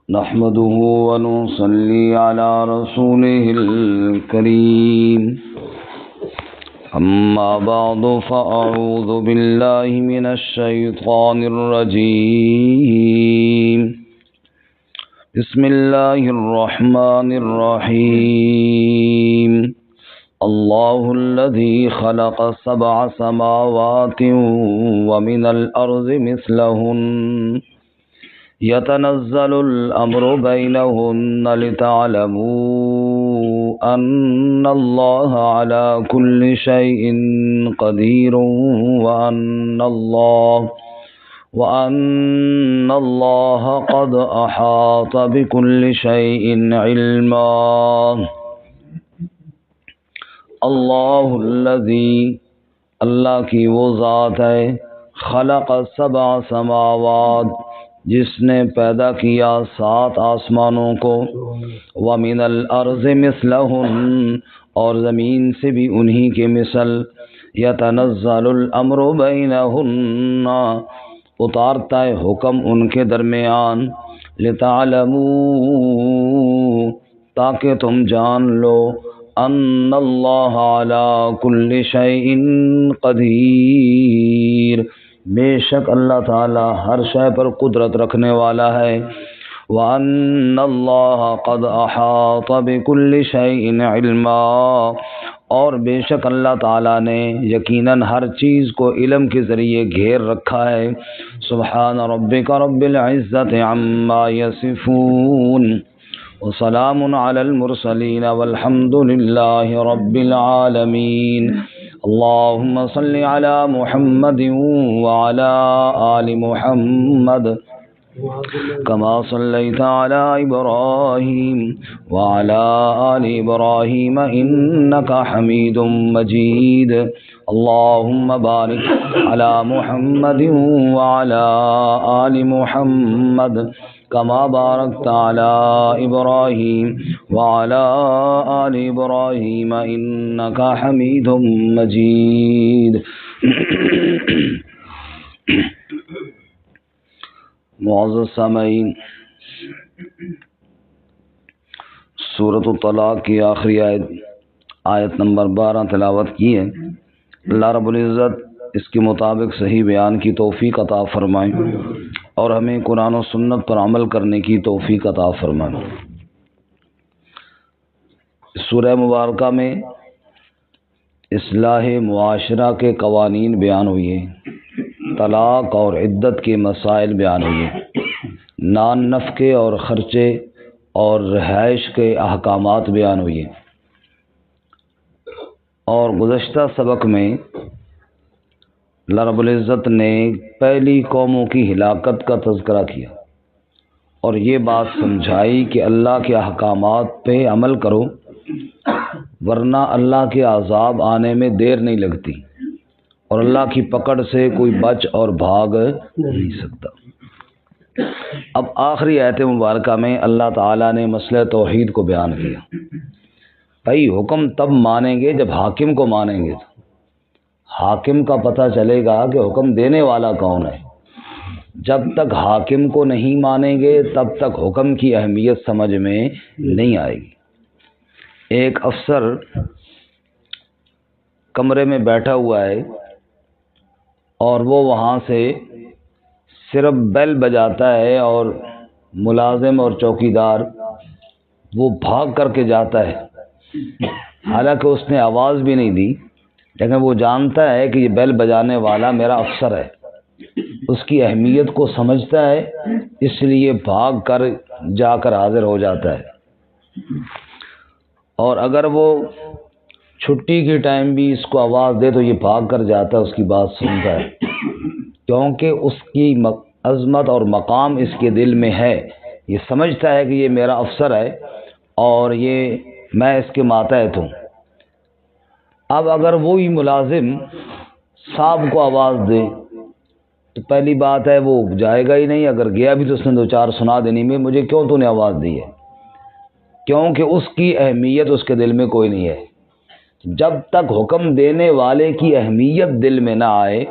نحمده ونصلي على رسوله الكريم أما بعد فأعوذ بالله من الشيطان الرجيم بسم الله الرحمن الرحيم الله الذي خلق 7 سماوات ومن الأرض مثلهن يتنزل الأمر بينهن لتعلموا أن الله على كل شيء قدير وأن الله قد أحاط بكل شيء علما اللہ الذی اللہ کی وہ ذات ہے خلق 7 سماوات جس نے پیدا کیا 7 آسمانوں کو ومن الارض مثلہن اور زمین سے بھی انہی کے مثل یتنزل الامر بینہن اتارتا ہے حکم ان کے درمیان لتعلموا تاکہ تم جان لو ان اللہ علی کل شیء قدیر بے شک اللہ تعالی ہر شے پر قدرت رکھنے والا ہے وان اللہ قد احاط بكل شیء علما اور بے شک اللہ تعالی نے یقیناً ہر چیز کو علم کے ذریعے گھیر رکھا ہے سبحان ربک رب العزت عما یصفون وسلام علی المرسلین والحمد للہ رب العالمین اللہم صل علی محمد وعلی آل محمد کما صلیت علی ابراہیم وعلی آل ابراہیم انک حمید مجید اللہم بارک علی محمد وعلی آل محمد کما بارکت علی ابراہیم وعلی آل ابراہیم انک حمید مجید معزز سامعین، سورۃ الطلاق کی آخری آیت نمبر 12 تلاوت کی ہے۔ اللہ رب العزت اس کے مطابق صحیح بیان کی توفیق عطا فرمائیں اور ہمیں قرآن و سنت پر عمل کرنے کی توفیق عطا فرمائیں۔ سورہ مبارکہ میں اصلاح معاشرہ کے قوانین بیان ہوئے، طلاق اور عدت کے مسائل بیان ہوئے، نان نفقے اور خرچے اور رہائش کے احکامات بیان ہوئے، اور گزشتہ سبق میں اللہ رب العزت نے پہلی قوموں کی ہلاکت کا تذکرہ کیا اور یہ بات سمجھائی کہ اللہ کے احکامات پہ عمل کرو ورنہ اللہ کے عذاب آنے میں دیر نہیں لگتی اور اللہ کی پکڑ سے کوئی بچ اور بھاگ نہیں سکتا۔ اب آخری آیت مبارکہ میں اللہ تعالیٰ نے مسئلہ توحید کو بیان کیا۔ بھائی حکم تب مانیں گے جب حاکم کو مانیں گے، حاکم کا پتہ چلے گا کہ حکم دینے والا کون ہے۔ جب تک حاکم کو نہیں مانیں گے تب تک حکم کی اہمیت سمجھ میں نہیں آئے گی۔ ایک افسر کمرے میں بیٹھا ہوا ہے اور وہ وہاں سے صرف بیل بجاتا ہے اور ملازم اور چوکیدار وہ بھاگ کر کے جاتا ہے، حالانکہ اس نے آواز بھی نہیں دی، لیکن وہ جانتا ہے کہ یہ بیل بجانے والا میرا افسر ہے، اس کی اہمیت کو سمجھتا ہے، اس لیے بھاگ کر جا کر حاضر ہو جاتا ہے۔ اور اگر وہ چھٹی کے ٹائم بھی اس کو آواز دے تو یہ بھاگ کر جاتا ہے، اس کی بات سنتا ہے، کیونکہ اس کی عظمت اور مقام اس کے دل میں ہے، یہ سمجھتا ہے کہ یہ میرا افسر ہے اور یہ میں اس کے ماتحت ہوں۔ اب اگر وہی ملازم صاحب کو آواز دے تو پہلی بات ہے وہ جائے گا ہی نہیں، اگر گیا بھی تو اس نے 2 4 سنا دینی میں مجھے کیوں تو نے آواز دی ہے، کیونکہ اس کی اہمیت اس کے دل میں کوئی نہیں ہے۔ جب تک حکم دینے والے کی اہمیت دل میں نہ آئے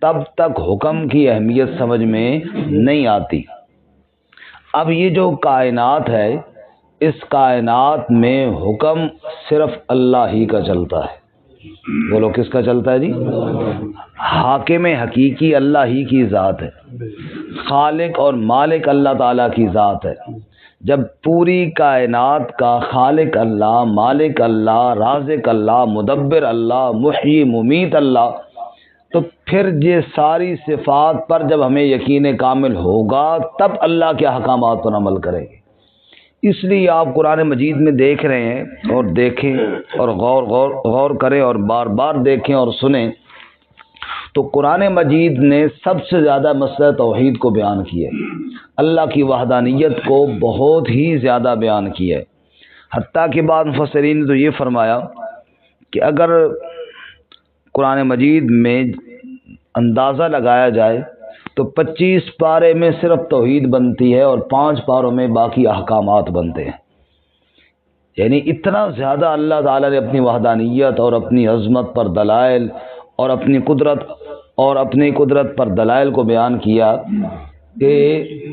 تب تک حکم کی اہمیت سمجھ میں نہیں آتی۔ اب یہ جو کائنات ہے، اس کائنات میں حکم صرف اللہ ہی کا چلتا ہے۔ بولو کس کا چلتا ہے جی؟ حاکم حقیقی اللہ ہی کی ذات ہے، خالق اور مالک اللہ تعالیٰ کی ذات ہے۔ جب پوری کائنات کا خالق اللہ، مالک اللہ، رازق اللہ، مدبر اللہ، محیی ممیت اللہ، تو پھر یہ ساری صفات پر جب ہمیں یقین کامل ہوگا تب اللہ کے احکامات پر عمل کریں گے۔ اس لیے آپ قرآن مجید میں دیکھ رہے ہیں، اور دیکھیں اور غور کریں اور بار بار دیکھیں اور سنیں، تو قرآن مجید نے سب سے زیادہ مسئلہ توحید کو بیان کیا ہے، اللہ کی وحدانیت کو بہت ہی زیادہ بیان کیا ہے۔ حتیٰ کہ بعض مفسرین نے تو یہ فرمایا کہ اگر قرآن مجید میں اندازہ لگایا جائے تو 25 پارے میں صرف توحید بنتی ہے اور 5 پاروں میں باقی احکامات بنتے ہیں۔ یعنی اتنا زیادہ اللہ تعالیٰ نے اپنی وحدانیت اور اپنی عظمت پر دلائل اور اپنی قدرت پر دلائل کو بیان کیا کہ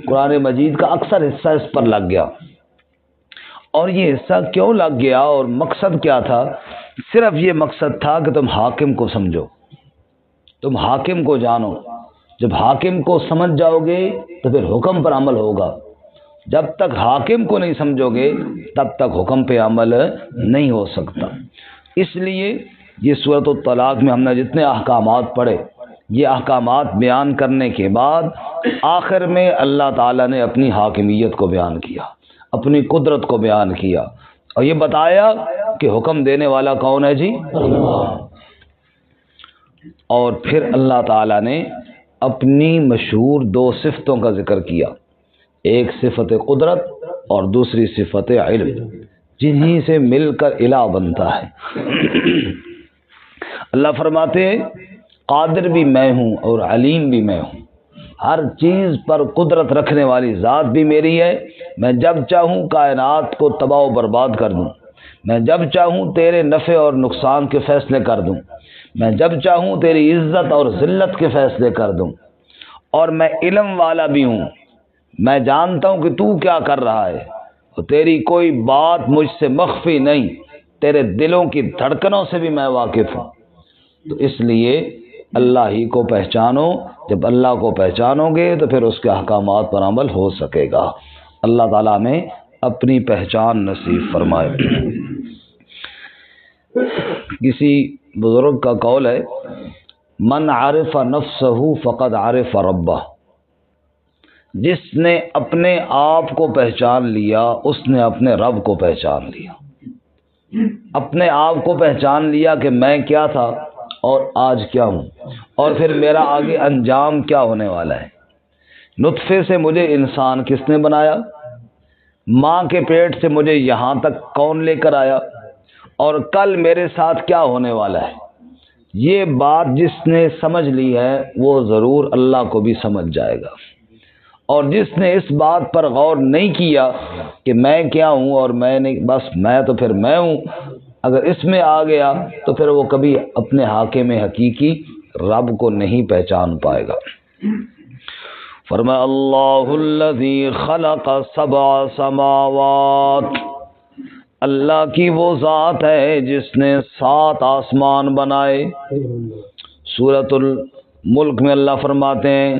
قرآن مجید کا اکثر حصہ اس پر لگ گیا۔ اور یہ حصہ کیوں لگ گیا اور مقصد کیا تھا؟ صرف یہ مقصد تھا کہ تم حاکم کو سمجھو، تم حاکم کو جانو۔ جب حاکم کو سمجھ جاؤ گے تو پھر حکم پر عمل ہوگا، جب تک حاکم کو نہیں سمجھو گے تب تک حکم پہ عمل نہیں ہو سکتا۔ اس لیے یہ سورۃ الطلاق میں ہم نے جتنے احکامات پڑھے، یہ احکامات بیان کرنے کے بعد آخر میں اللہ تعالیٰ نے اپنی حاکمیت کو بیان کیا، اپنی قدرت کو بیان کیا، اور یہ بتایا کہ حکم دینے والا کون ہے جی؟ اور پھر اللہ تعالیٰ نے اپنی مشہور 2 صفتوں کا ذکر کیا، ایک صفت قدرت اور دوسری صفت علم، جنہی سے مل کر الہ بنتا ہے۔ اللہ فرماتے ہیں قادر بھی میں ہوں اور علیم بھی میں ہوں، ہر چیز پر قدرت رکھنے والی ذات بھی میری ہے۔ میں جب چاہوں کائنات کو تباہ و برباد کر دوں، میں جب چاہوں تیرے نفع اور نقصان کے فیصلے کر دوں، میں جب چاہوں تیری عزت اور ذلت کے فیصلے کر دوں، اور میں علم والا بھی ہوں، میں جانتا ہوں کہ تو کیا کر رہا ہے، اور تیری کوئی بات مجھ سے مخفی نہیں، تیرے دلوں کی دھڑکنوں سے بھی میں واقف ہوں۔ تو اس لیے اللہ ہی کو پہچانو، جب اللہ کو پہچانو گے تو پھر اس کے احکامات پر عمل ہو سکے گا۔ اللہ تعالیٰ میں اپنی پہچان نصیب فرمائے۔ کسی بزرگ کا قول ہے، من عرف نفسہ فقد عرف ربہ، جس نے اپنے آپ کو پہچان لیا اس نے اپنے رب کو پہچان لیا۔ اپنے آپ کو پہچان لیا کہ میں کیا تھا اور آج کیا ہوں، اور پھر میرا آگے انجام کیا ہونے والا ہے۔ نطفے سے مجھے انسان کس نے بنایا، ماں کے پیٹ سے مجھے یہاں تک کون لے کر آیا، اور کل میرے ساتھ کیا ہونے والا ہے۔ یہ بات جس نے سمجھ لی ہے وہ ضرور اللہ کو بھی سمجھ جائے گا، اور جس نے اس بات پر غور نہیں کیا کہ میں کیا ہوں اور میں نہیں، بس میں تو پھر میں ہوں، اگر اس میں آ گیا تو پھر وہ کبھی اپنے حاکم حقیقی رب کو نہیں پہچان پائے گا۔ فرمایا اللہ الذی خلق 7 سماوات، اللہ کی وہ ذات ہے جس نے 7 آسمان بنائے۔ سورۃ الملک میں اللہ فرماتے ہیں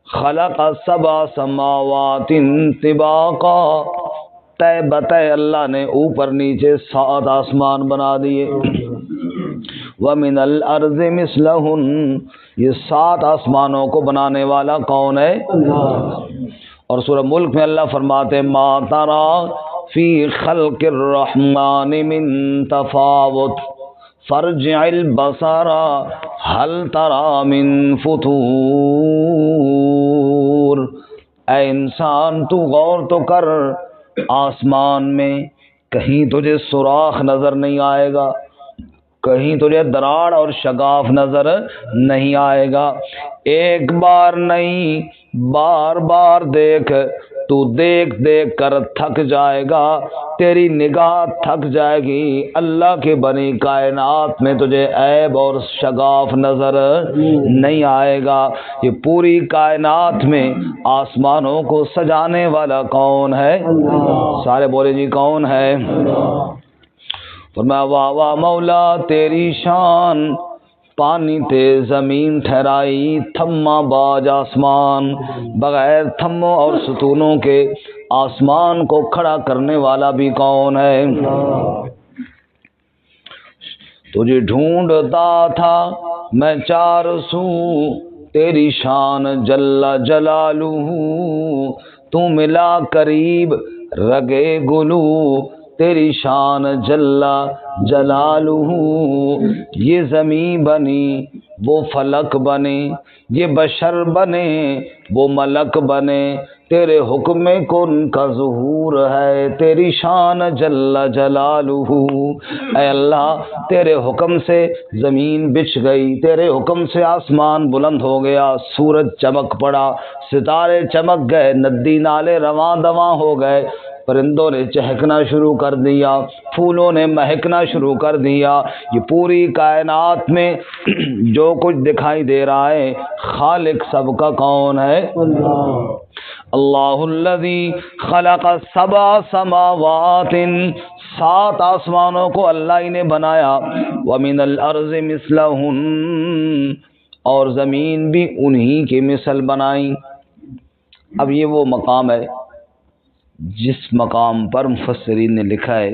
خلق 7 سماوات طباقا، تہ بتہ اللہ نے اوپر نیچے 7 آسمان بنا دیے۔ وَمِنَ الْأَرْضِ مِثْلَهُنَّ، یہ 7 آسمانوں کو بنانے والا کون ہے؟ اور سورہ ملک میں اللہ فرماتے ہیں ما تَرَى فِي خَلْقِ الرَّحْمَنِ مِن تَفَاوُتٍ فَارْجِعِ الْبَصَرَ هَلْ تَرَى مِن فُطُورٍ، اے انسان تو غور تو کر، آسمان میں کہیں تجھے سوراخ نظر نہیں آئے گا، کہیں تجھے دراڑ اور شگاف نظر نہیں آئے گا۔ ایک بار نہیں، بار بار دیکھ، تو دیکھ دیکھ کر تھک جائے گا، تیری نگاہ تھک جائے گی، اللہ کے بنی کائنات میں تجھے عیب اور شگاف نظر نہیں آئے گا۔ یہ پوری کائنات میں آسمانوں کو سجانے والا کون ہے؟ سارے بولے جی کون ہے؟ فرمایا واہ واہ مولا تیری شان، پانی تے زمین ٹھہرائی، تھما باج آسمان، بغیر تھموں اور ستونوں کے آسمان کو کھڑا کرنے والا بھی کون ہے؟ تجھے ڈھونڈتا تھا میں چار سو، تیری شان جل جلالہ، تو ملا قریب رگے گلو، تیری شان جل جلالہ۔ یہ زمین بنی وہ فلک بنے، یہ بشر بنے وہ ملک بنے، تیرے حکم کن کا ظہور ہے، تیری شان جل جلالہ۔ اے اللہ تیرے حکم سے زمین بچھ گئی، تیرے حکم سے آسمان بلند ہو گیا، سورج چمک پڑا، ستارے چمک گئے، ندی نالے رواں دواں ہو گئے، پرندوں نے چہکنا شروع کر دیا، پھولوں نے مہکنا شروع کر دیا۔ یہ پوری کائنات میں جو کچھ دکھائی دے رہا ہے، خالق سب کا کون ہے؟ اللہ الذی خلق سبع سماوات، 7 آسمانوں کو اللہ ہی نے بنایا، ومن الارض مثلہن، اور زمین بھی انہی کی مثل بنائی۔ اب یہ وہ مقام ہے جس مقام پر مفسرین نے لکھا ہے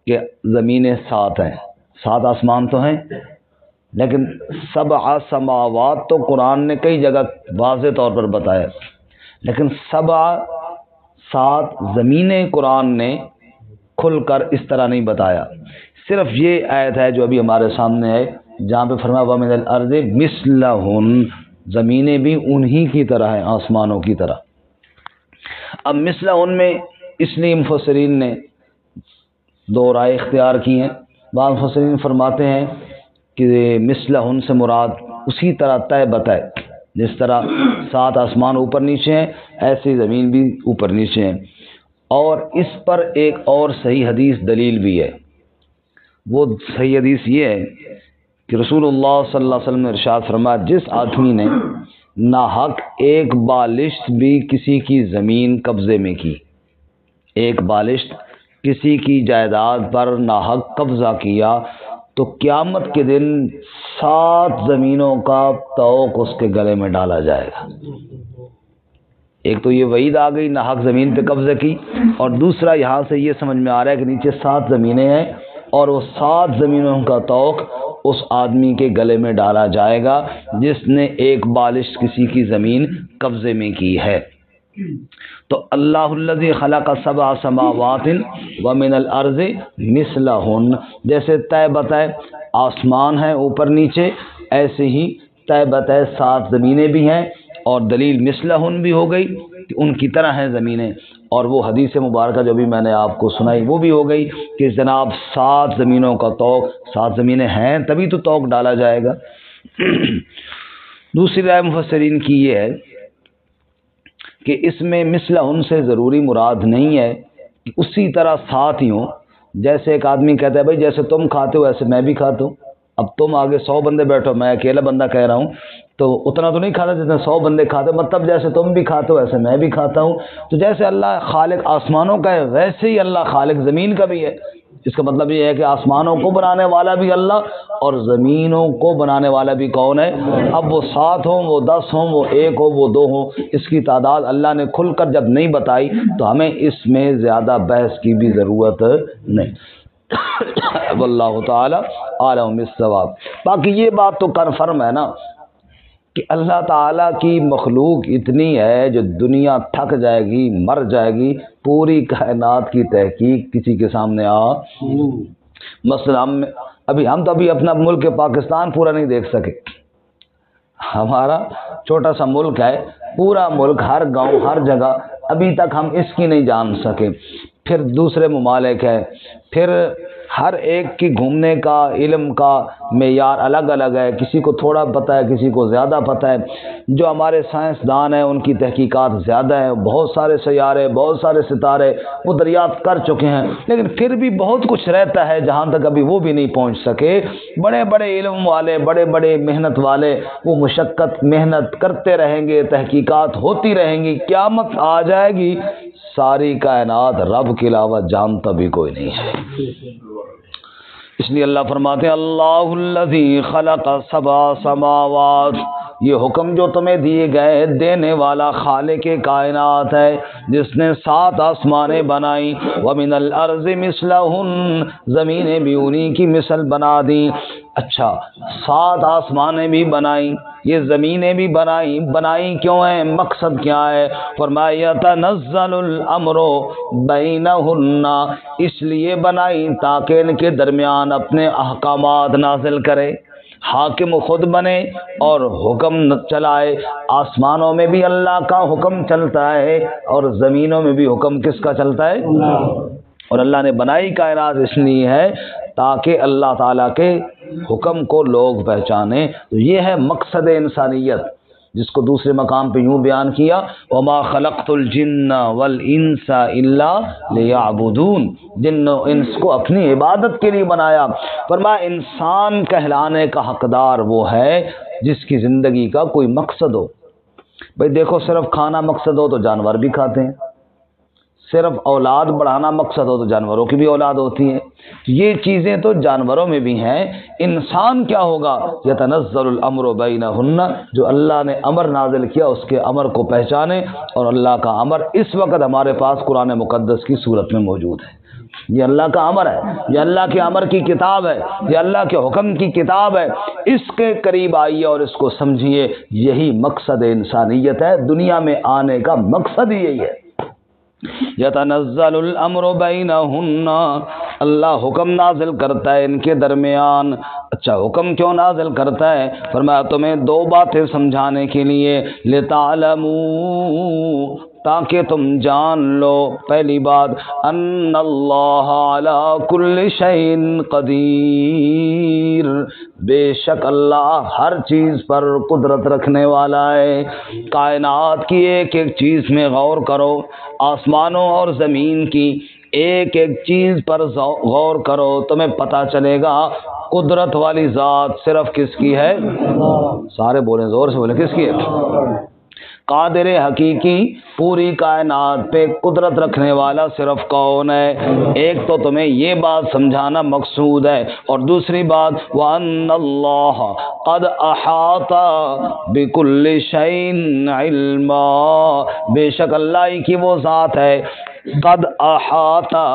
کہ زمینیں 7 ہیں، 7 آسمان تو ہیں، لیکن 7 سماوات تو قرآن نے کئی جگہ واضح طور پر بتایا، لیکن 7 زمینیں قرآن نے کھل کر اس طرح نہیں بتایا۔ صرف یہ آیت ہے جو ابھی ہمارے سامنے ہے، جہاں پہ فرمایا وَمِنَ الْأَرْضِ مِثْلَهُنَّ، زمینیں بھی انہی کی طرح ہیں، آسمانوں کی طرح۔ اب مثلا ان میں اس لیے مفسرین نے 2 رائے اختیار کی ہیں۔ بعض مفسرین فرماتے ہیں کہ مثلا ان سے مراد اسی طرح طے بتائے، جس طرح 7 آسمان اوپر نیچے ہیں، ایسی زمین بھی اوپر نیچے ہیں۔ اور اس پر ایک اور صحیح حدیث دلیل بھی ہے، وہ صحیح حدیث یہ ہے کہ رسول اللہ صلی اللہ علیہ وسلم نے ارشاد فرمایا، جس آدمی نے ناحق ایک بالشت بھی کسی کی زمین قبضے میں کی، ایک بالشت کسی کی جائیداد پر ناحق قبضہ کیا، تو قیامت کے دن 7 زمینوں کا طوق اس کے گلے میں ڈالا جائے گا۔ ایک تو یہ وعید آ گئی ناحق زمین پہ قبضے کی، اور دوسرا یہاں سے یہ سمجھ میں آ رہا ہے کہ نیچے 7 زمینیں ہیں، اور وہ 7 زمینوں کا طوق اس آدمی کے گلے میں ڈالا جائے گا جس نے ایک بالش کسی کی زمین قبضے میں کی ہے۔ تو اللہ الذی خلق 7 سماوات ومن الارض مثلہن، جیسے طے بتائے آسمان ہیں اوپر نیچے، ایسے ہی طے بتائے 7 زمینیں بھی ہیں، اور دلیل مثلہن بھی ہو گئی کہ ان کی طرح ہیں زمینیں، اور وہ حدیث مبارکہ جو بھی میں نے آپ کو سنائی وہ بھی ہو گئی کہ جناب 7 زمینوں کا طوق، 7 زمینیں ہیں تبھی تو طوق ڈالا جائے گا۔ دوسری رائے مفسرین کی یہ ہے کہ اس میں مثلہن سے ضروری مراد نہیں ہے کہ اسی طرح 7 ہی ہوں، جیسے ایک آدمی کہتا ہے بھائی جیسے تم کھاتے ہو ایسے میں بھی کھاتا ہوں، اب تم آگے 100 بندے بیٹھو، میں اکیلا بندہ کہہ رہا ہوں تو اتنا تو نہیں کھاتا جتنا 100 بندے کھاتے، مطلب جیسے تم بھی کھاتے ہو ایسے میں بھی کھاتا ہوں۔ تو جیسے اللہ خالق آسمانوں کا ہے ویسے ہی اللہ خالق زمین کا بھی ہے۔ اس کا مطلب یہ ہے کہ آسمانوں کو بنانے والا بھی اللہ اور زمینوں کو بنانے والا بھی کون ہے؟ اب وہ 7 ہوں، وہ 10 ہوں، وہ 1 ہو، وہ 2 ہوں، اس کی تعداد اللہ نے کھل کر جب نہیں بتائی تو ہمیں اس میں زیادہ بحث کی بھی ضرورت نہیں۔ واللہ تعالی عالم بالصواب۔ باقی یہ بات تو کنفرم ہے نا کہ اللہ تعالیٰ کی مخلوق اتنی ہے جو دنیا تھک جائے گی، مر جائے گی، پوری کائنات کی تحقیق کسی کے سامنے مثلا ہم تو ابھی اپنا ملک پاکستان پورا نہیں دیکھ سکے، ہمارا چھوٹا سا ملک ہے، پورا ملک ہر گاؤں ہر جگہ ابھی تک ہم اس کی نہیں جان سکے۔ پھر دوسرے ممالک ہیں، پھر ہر ایک کی گھومنے کا علم کا معیار الگ الگ ہے، کسی کو تھوڑا پتہ ہے، کسی کو زیادہ پتہ ہے۔ جو ہمارے سائنسدان ہیں ان کی تحقیقات زیادہ ہیں، بہت سارے سیارے، بہت سارے ستارے وہ دریافت کر چکے ہیں، لیکن پھر بھی بہت کچھ رہتا ہے جہاں تک ابھی وہ بھی نہیں پہنچ سکے۔ بڑے بڑے علم والے، بڑے بڑے محنت والے وہ مشقت محنت کرتے رہیں گے، تحقیقات ہوتی رہیں گی، قیامت آ جائے گی، ساری کائنات رب کے علاوہ جانتا بھی کوئی نہیں ہے۔ اس لیے اللہ فرماتے ہیں اللہ الذی خلق سبع سماوات، یہ حکم جو تمہیں دیے گئے دینے والا خالق کائنات ہے، جس نے 7 آسمانیں بنائیں، ومن الارض مثلہن، زمینیں بھی انہی کی مثل بنا دیں۔ اچھا 7 آسمانیں بھی بنائیں، یہ زمینیں بھی بنائیں کیوں ہیں، مقصد کیا ہے؟ فرمایا یتنزل الامر بینہن، اس لیے بنائیں تاکہ ان کے درمیان اپنے احکامات نازل کرے، حاکم خود بنے اور حکم چلائے۔ آسمانوں میں بھی اللہ کا حکم چلتا ہے اور زمینوں میں بھی حکم کس کا چلتا ہے؟ اور اللہ نے بنائی کائنات اس لیے ہے تاکہ اللہ تعالیٰ کے حکم کو لوگ پہچانیں۔ تو یہ ہے مقصد انسانیت، جس کو دوسرے مقام پہ یوں بیان کیا وما خلقت الجن والانس الا لیعبدون، جن و انس کو اپنی عبادت کے لیے بنایا۔ فرمایا انسان کہلانے کا حقدار وہ ہے جس کی زندگی کا کوئی مقصد ہو۔ بھئی دیکھو صرف کھانا مقصد ہو تو جانور بھی کھاتے ہیں، صرف اولاد بڑھانا مقصد ہو تو جانوروں کی بھی اولاد ہوتی ہے، یہ چیزیں تو جانوروں میں بھی ہیں۔ انسان کیا ہوگا؟ یتنزل الامر بینہن، جو اللہ نے امر نازل کیا اس کے امر کو پہچانے، اور اللہ کا امر اس وقت ہمارے پاس قرآن مقدس کی صورت میں موجود ہے۔ یہ اللہ کا امر ہے، یہ اللہ کے امر کی کتاب ہے، یہ اللہ کے حکم کی کتاب ہے، اس کے قریب آئیے اور اس کو سمجھیے۔ یہی مقصد انسانیت ہے، دنیا میں آنے کا مقصد ہی یہی ہے۔ یتنزل الامر بینہن، اللہ حکم نازل کرتا ہے ان کے درمیان۔ اچھا حکم کیوں نازل کرتا ہے؟ فرمایا تمہیں 2 باتیں سمجھانے کے لیے، لتعلموا، تاکہ تم جان لو۔ پہلی بات ان اللہ علی کل شیء قدیر، بے شک اللہ ہر چیز پر قدرت رکھنے والا ہے۔ کائنات کی ایک ایک چیز میں غور کرو، آسمانوں اور زمین کی ایک ایک چیز پر غور کرو، تمہیں پتہ چلے گا قدرت والی ذات صرف کس کی ہے؟ سارے بولیں، زور سے بولیں، کس کی ہے؟ قادر حقیقی پوری کائنات پہ قدرت رکھنے والا صرف کون ہے؟ ایک تو تمہیں یہ بات سمجھانا مقصود ہے، اور دوسری بات وَأَنَّ اللَّهَ قَدْ أَحَاطَ بِكُلِّ شَيْءٍ عِلْمًا، بے شک اللہ ہی کی وہ ذات ہے، قد احاطہ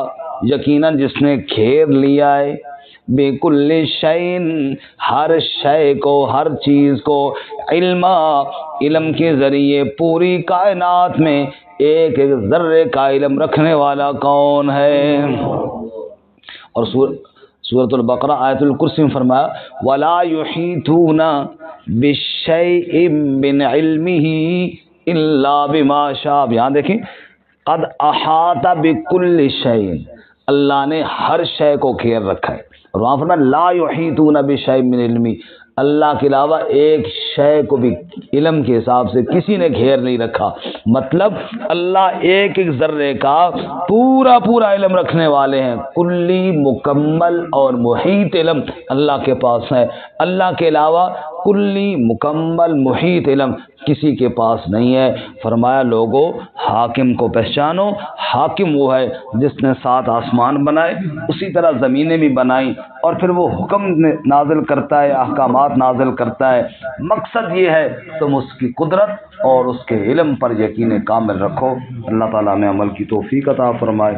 یقیناً جس نے گھیر لیا ہے، بِكُلِّ شَيْءٍ ہر شے کو، ہر چیز کو، علما علم کے ذریعے پوری کائنات میں ایک ایک ذرے کا علم رکھنے والا کون ہے؟ اور سورۃ البقرہ آیت الکرسی میں فرمایا وَلَا يُحِيطُونَ بِشَيْءٍ مِّنْ عِلْمِهِ إِلَّا بِمَا شَاءَ۔ یہاں دیکھیں قد احاطہ بِكُلِّ شَيْءٍ، اللہ نے ہر شے کو گھیر رکھا ہے، اور وہاں فرمایا لا يحيطون بشيء من علمی، اللہ کے علاوہ ایک شے کو بھی علم کے حساب سے کسی نے گھیر نہیں رکھا۔ مطلب اللہ ایک ایک ذرے کا پورا پورا علم رکھنے والے ہیں، کلی مکمل اور محیط علم اللہ کے پاس ہے۔ اللہ کے علاوہ کلی مکمل محیط علم کسی کے پاس نہیں ہے۔ فرمایا لوگوں حاکم کو پہچانو، حاکم وہ ہے جس نے 7 آسمان بنائے، اسی طرح زمینیں بھی بنائیں، اور پھر وہ حکم نازل کرتا ہے، احکامات نازل کرتا ہے۔ مقصد یہ ہے تم اس کی قدرت اور اس کے علم پر یقین کامل رکھو۔ اللہ تعالیٰ میں عمل کی توفیق عطا فرمائے۔